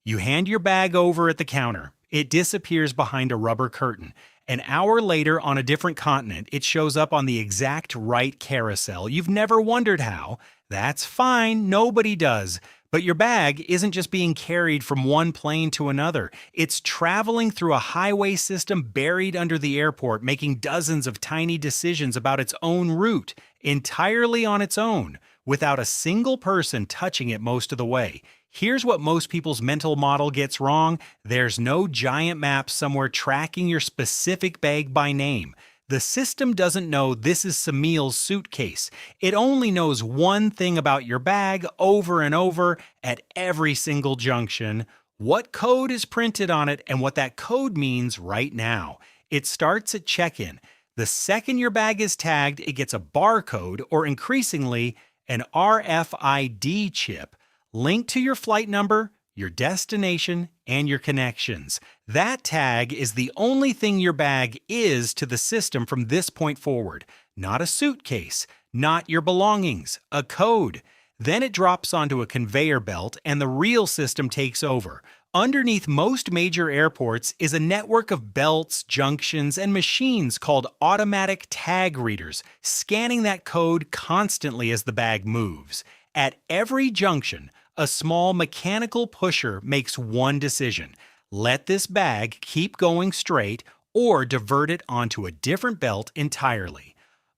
You hand your bag over at the counter. It disappears behind a rubber curtain. An hour later, on a different continent, it shows up on the exact right carousel. You've never wondered how. That's fine, nobody does. But your bag isn't just being carried from one plane to another. It's traveling through a highway system buried under the airport, making dozens of tiny decisions about its own route, entirely on its own, without a single person touching it most of the way. Here's what most people's mental model gets wrong. There's no giant map somewhere tracking your specific bag by name. The system doesn't know this is Samil's suitcase. It only knows one thing about your bag over and over at every single junction: what code is printed on it and what that code means right now. It starts at check-in. The second your bag is tagged, it gets a barcode, or increasingly, an RFID chip, linked to your flight number, your destination, and your connections. That tag is the only thing your bag is to the system from this point forward. Not a suitcase, not your belongings, a code. Then it drops onto a conveyor belt and the real system takes over. Underneath most major airports is a network of belts, junctions, and machines called automatic tag readers, scanning that code constantly as the bag moves. At every junction, a small mechanical pusher makes one decision: let this bag keep going straight or divert it onto a different belt entirely.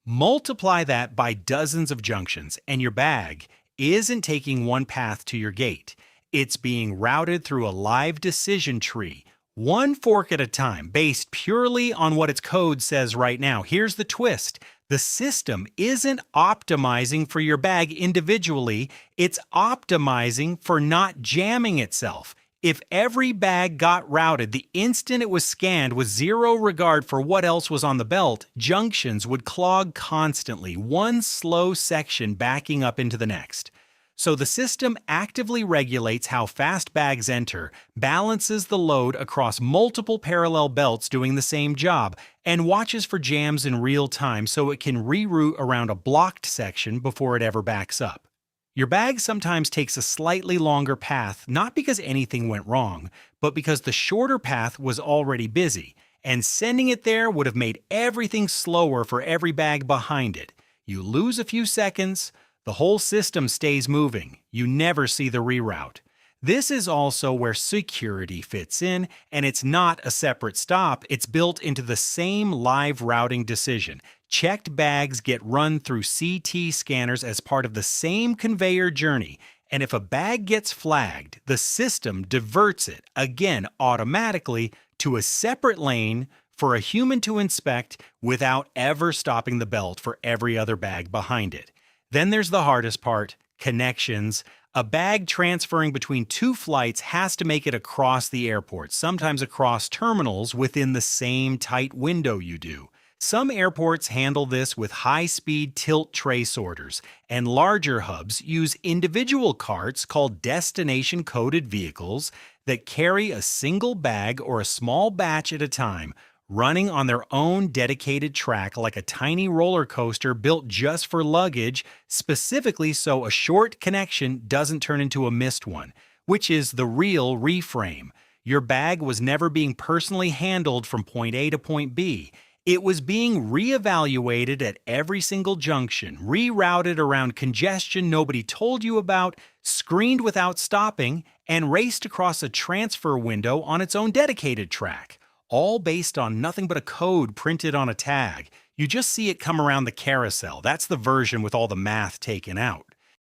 Multiply that by dozens of junctions, and your bag isn't taking one path to your gate. It's being routed through a live decision tree, one fork at a time, based purely on what its code says right now. Here's the twist. The system isn't optimizing for your bag individually, it's optimizing for not jamming itself. If every bag got routed the instant it was scanned with zero regard for what else was on the belt, junctions would clog constantly, one slow section backing up into the next. So the system actively regulates how fast bags enter, balances the load across multiple parallel belts doing the same job, and watches for jams in real time so it can reroute around a blocked section before it ever backs up. Your bag sometimes takes a slightly longer path, not because anything went wrong, but because the shorter path was already busy, and sending it there would have made everything slower for every bag behind it. You lose a few seconds, the whole system stays moving. You never see the reroute. This is also where security fits in, and it's not a separate stop. It's built into the same live routing decision. Checked bags get run through CT scanners as part of the same conveyor journey, and if a bag gets flagged, the system diverts it, again automatically, to a separate lane for a human to inspect without ever stopping the belt for every other bag behind it. Then there's the hardest part: connections. A bag transferring between two flights has to make it across the airport, sometimes across terminals within the same tight window you do. Some airports handle this with high-speed tilt tray sorters, and larger hubs use individual carts called destination-coded vehicles that carry a single bag or a small batch at a time, running on their own dedicated track like a tiny roller coaster built just for luggage, specifically so a short connection doesn't turn into a missed one, which is the real reframe. Your bag was never being personally handled from point A to point B. It was being reevaluated at every single junction, rerouted around congestion nobody told you about, screened without stopping, and raced across a transfer window on its own dedicated track. All based on nothing but a code printed on a tag. You just see it come around the carousel. That's the version with all the math taken out.